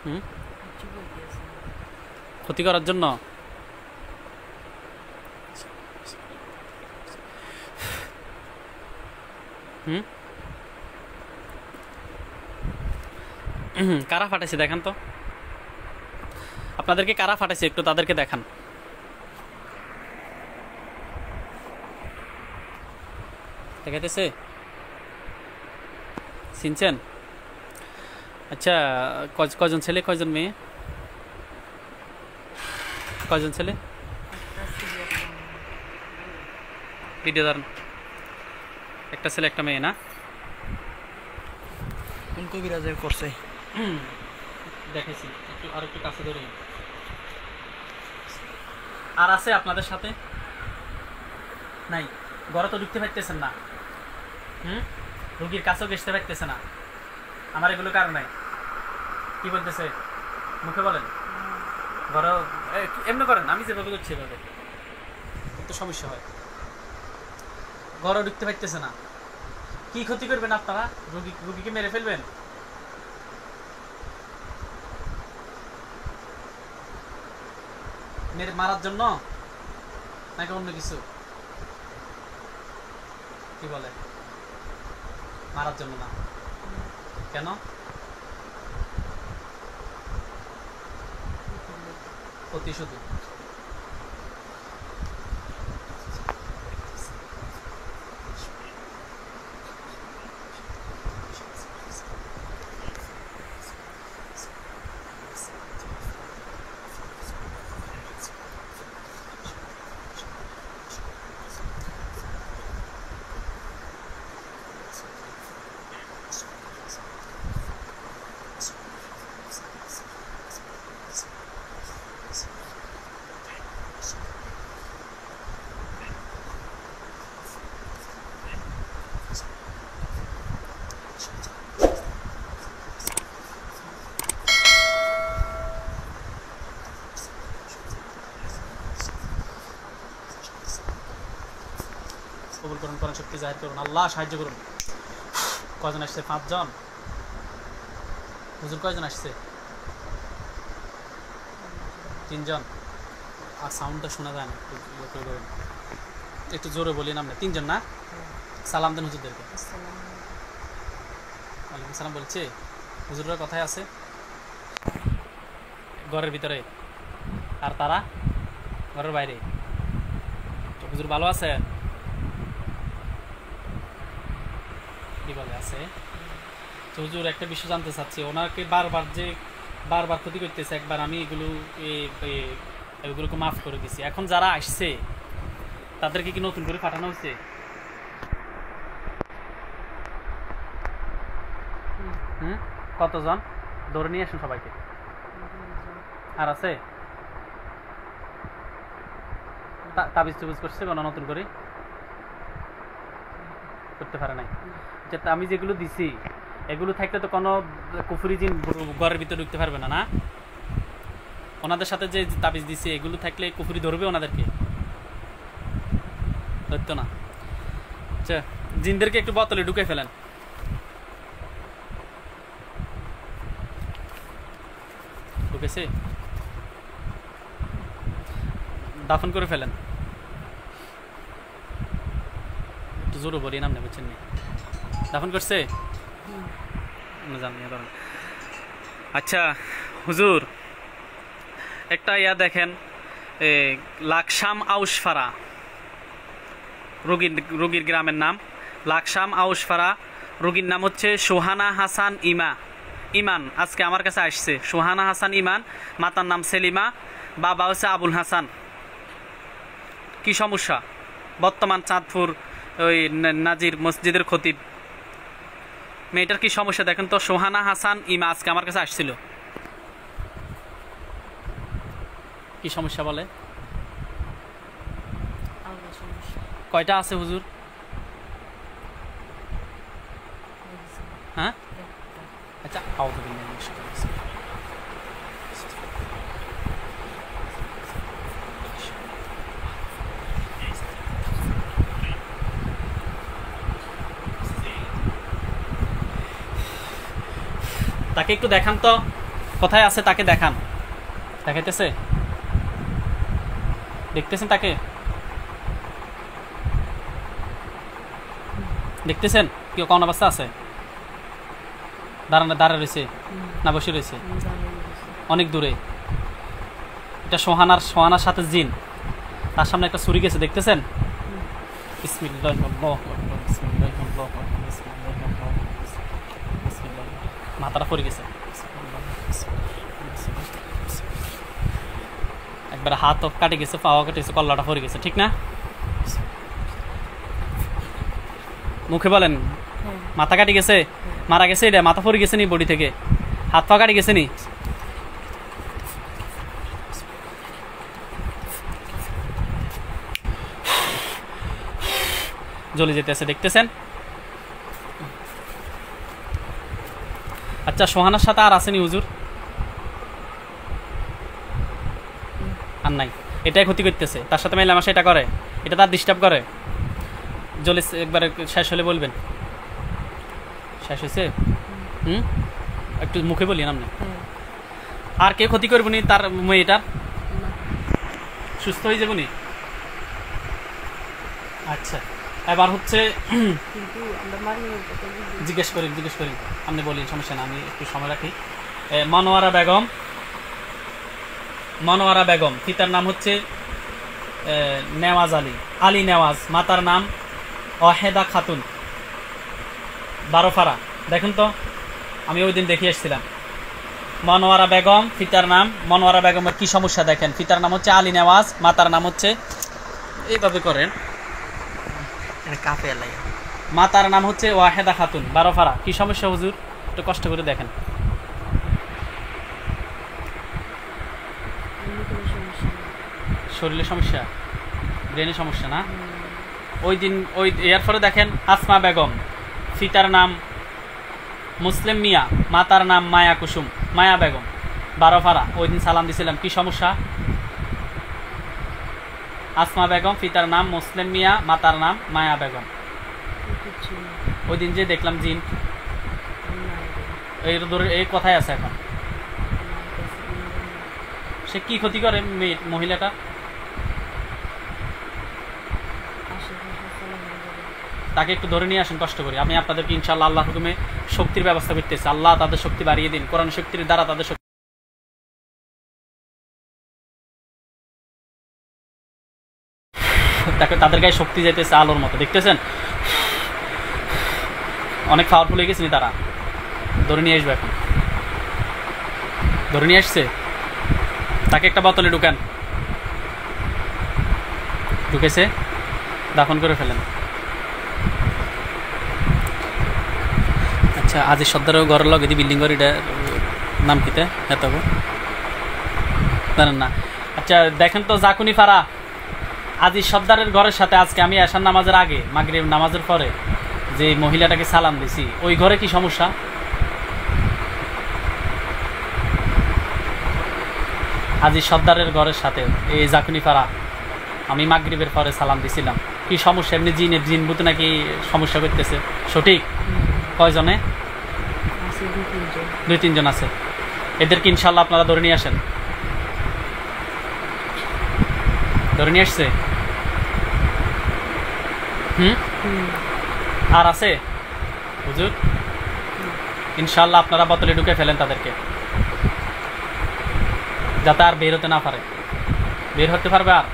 হুম, ক্ষতি করার জন্য। হুম, কারা ফাটাইছে দেখান তো, আপনাদেরকে কারা ফাটাইছে একটু তাদেরকে দেখান। দেখাইতেছে, চিনছেন? আচ্ছা, কজন ছেলে কয়জন মেয়ে, কয়জন ছেলে? ভিডিও ধরেন, একটা ছেলে একটা মেয়ে না? কোন কবিরাজের করছে? দেখেছি, একটু আর একটু কাছে ধরে। আর আছে আপনাদের সাথে? নাই, ঘরে তো ঢুকতে পারতেছেন না। রুগীর কাছেও ঘেসতে পারতেছে না। আমার এগুলো কারণ নাই। কি বলতেছে মুখে বলেন, ঘরে এমনি করেন, আমি যেভাবে করছি এভাবে, একটু সমস্যা হয়। ঘরে ঢুকতে পারতেছে না, কি ক্ষতি করবেন আপনারা? রুগীকে মেরে ফেলবেন? মেরে মারার জন্য নাকি অন্য কিছু? কি বলে, মারার জন্য না? কেন? ক্ষতি শুধু। কবুল করুন, কোরআন শক্তি জাহির করুন, আল্লাহ সাহায্য করুন। কয়জন আসছে? 5 জন। হুজুর কয়জন আসছে? 3 জন। আর সাউন্ডটা শোনা যায় না, একটু জোরে বলি না। 3 জন না? সালাম দেন হুজুরদেরকে। ওয়ালাইকুম সালাম বলছে। হুজুররা কোথায় আছে? ঘরের ভিতরে। আর তারা ঘরের বাইরে। হুজুর ভালো আছে? কি বলে আছে? তো হুজুর একটা বিষয় জানতে চাচ্ছি, ওনাকে বারবার ক্ষতি করতেছে। একবার আমি এগুলোকে মাফ করে দিছি, এখন যারা আসছে তাদেরকে কি নতুন করে পাঠানো হয়েছে? কতজন? ধরে নিয়ে আসুন সবাইকে। আর আছে? তাবিজ টুবিজ করছে কোনো নতুন করে? করতে পারে নাই। আমি যেগুলো দিছি এগুলো থাকলে তো কোনো কুফরি জিন ঘরের ভিতরে ঢুকতে পারবে না, না? ওনাদের সাথে যে তাবিজ দিছি এগুলো থাকলে কুফরি ধরবে ওনাদেরকে? ধরতো না। আচ্ছা, জিনদেরকে একটু বোতলে ঢুকে ফেলেন। ঢুকেছে? দাফন করে ফেলেন। একটু জোরে বলি নাম নেবেছেন নি? দাফন করছে? জানি। আচ্ছা হুজুর, একটা দেখেন, লাকসাম আউশফারা রোগীর গ্রামের নাম লাকসাম আউশফারা। রোগীর নাম হচ্ছে সোহানা হাসান ইমান। আজকে আমার কাছে আসছে সোহানা হাসান ইমান। মাতার নাম সেলিমা, বাবা হচ্ছে আবুল হাসান। কি সমস্যা? বর্তমান চাঁদপুর ওই নাজির মসজিদের খতিব। মেয়েটার কি সমস্যা দেখেন তো। সোহানা হাসান ইমা আজকে আমার কাছে আসছিল। কি সমস্যা বলে? কয়টা আছে হুজুর? হ্যাঁ, আচ্ছা, তাকে একটু দেখান তো। কোথায় আছে তাকে দেখান, দেখাইতেছে, দেখতেছেন তাকে, দেখতেছেন কেউ কোন অবস্থা আছে? দাঁড়া রয়েছে না বসে রয়েছে? অনেক দূরে। এটা সোহানার সাথে জিন, তার সামনে একটা ছুরি গেছে, দেখতেছেন? মাথাটা পড়ে গেছে, একবার হাত কাটে গেছে, পাওয়া কেটে গেছে, কল্লাটা পড়ে গেছে, ঠিক না? মুখে বলেন মাথা কাটি গেছে, মারা গেছে, এটা মাথা পড়ে গেছে নি বডি থেকে, হাত পা কাটি গেছে নি? জ্বলে যেতেছে, দেখতেছেন? আচ্ছা, সোহানার সাথে আর আসেনি হুজুর? আর নাই, এটাই ক্ষতি করতেছে, তার সাথে মেলামেশা এটা করে, এটা তার ডিস্টার্ব করে। জ্বলে একবার শেষ হলে বলবেন। শেষ হয়েছে? একটু মুখে বলি না আপনি। আর কে ক্ষতি করবো নি তার মেয়েটার? সুস্থ হয়ে যাবো নি? আচ্ছা, এবার হচ্ছে জিজ্ঞেস করি আপনি বলি, সমস্যা না, আমি একটু সময় রাখি। মনোয়ারা বেগম, পিতার নাম হচ্ছে নেওয়াজ আলী নেওয়াজ, মাতার নাম অহেদা খাতুন, বারোফারা। দেখুন তো, আমি ওই দিন দেখে এসেছিলাম। মনোয়ারা বেগম, পিতার নাম। মনোয়ারা বেগমের কি সমস্যা দেখেন, পিতার নাম হচ্ছে আলী নেওয়াজ, মাতার নাম হচ্ছে, এইভাবে করেন, মাতার নাম হচ্ছে ওয়াহেদা খাতুন, বারোফারা। কি সমস্যা হুজুর, একটু কষ্ট করে দেখেন। শরীরের সমস্যা, ব্রেনের সমস্যা না? ওই দিন এর পরে দেখেন আসমা বেগম, পিতার নাম মুসলিম মিয়া, মাতার নাম মায়া কুসুম, মায়া বেগম, বারোফারা। ওই দিন সালাম দিছিলাম, কি সমস্যা? আসমা বেগম, পিতার নাম মুসলিম মিয়া, মাতার নাম মায়া বেগম। ওই দিন যে দেখলাম জিন, এই কথাই আছে। এখন সে কি ক্ষতি করে মহিলাটা? তাকে একটু ধরে নিয়ে আসেন কষ্ট করে। আমি আপনাদেরকে ইনশাআল্লাহ আল্লাহ হুকুমে শক্তির ব্যবস্থা করতেছি। আল্লাহ তাদের শক্তি বাড়িয়ে দিন, কোরআন শক্তির দ্বারা তাদের শক্তি। তাদের গায়ে শক্তি যেতেছে আলোর মতো, দেখতেছেন? অনেক পাওয়ারফুল হয়ে গেছে তারা। ধরে নিয়ে আসবে, এখন ধরে নিয়ে আসছে। তাকে একটা বোতলে ঢুকেছে, দাফন করে ফেলেন। আচ্ছা, আজি সর্দারের ঘরের লগে বিল্ডিং ঘর, এটা নাম কিতে এত জানেন না? আচ্ছা দেখেন তো, জাকুনি ফারা, আজি সর্দারের ঘরের সাথে আজকে আমি আসার নামাজের আগে, মাগরিব নামাজের পরে যে মহিলাটাকে সালাম দিছি, ওই ঘরে কি সমস্যা? আজি সর্দারের ঘরের সাথে এই জাকুনি ফারা আমি মাগরিবের পরে সালাম দিছিলাম, কি সমস্যা? এমনি জিন ভূত নাকি সমস্যা করতেছে? সঠিক? কয়জনে? 2-3 জন আছে। এদেরকে ইনশাল্লাহ আপনারা ধরে নিয়ে আসেন। ধরে নিয়ে আসছে? আর আছে হুজুর? ইনশাল্লাহ আপনারা বোতলে ঢুকে ফেলেন তাদেরকে, যাতে আর বের হতে না পারে। বের হতে পারবে আর?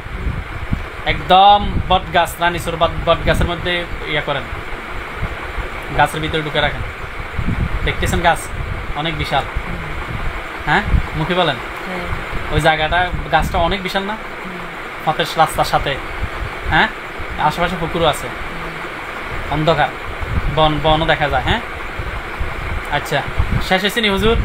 একদম বট গাছ, রানীসুর বট গাছের মধ্যে ইয়া করেন, গাছের ভিতরে ঢুকে রাখেন। দেখতেছেন গাছ অনেক বিশাল? হ্যাঁ, মুখে বলেন। ওই জায়গাটা, গাছটা অনেক বিশাল না? পথের রাস্তার সাথে, হ্যাঁ, আশেপাশে পুকুরও আছে, অন্ধকার, বনও দেখা যায়। হ্যাঁ, আচ্ছা, শেষ হয়েছে নি হুজুর?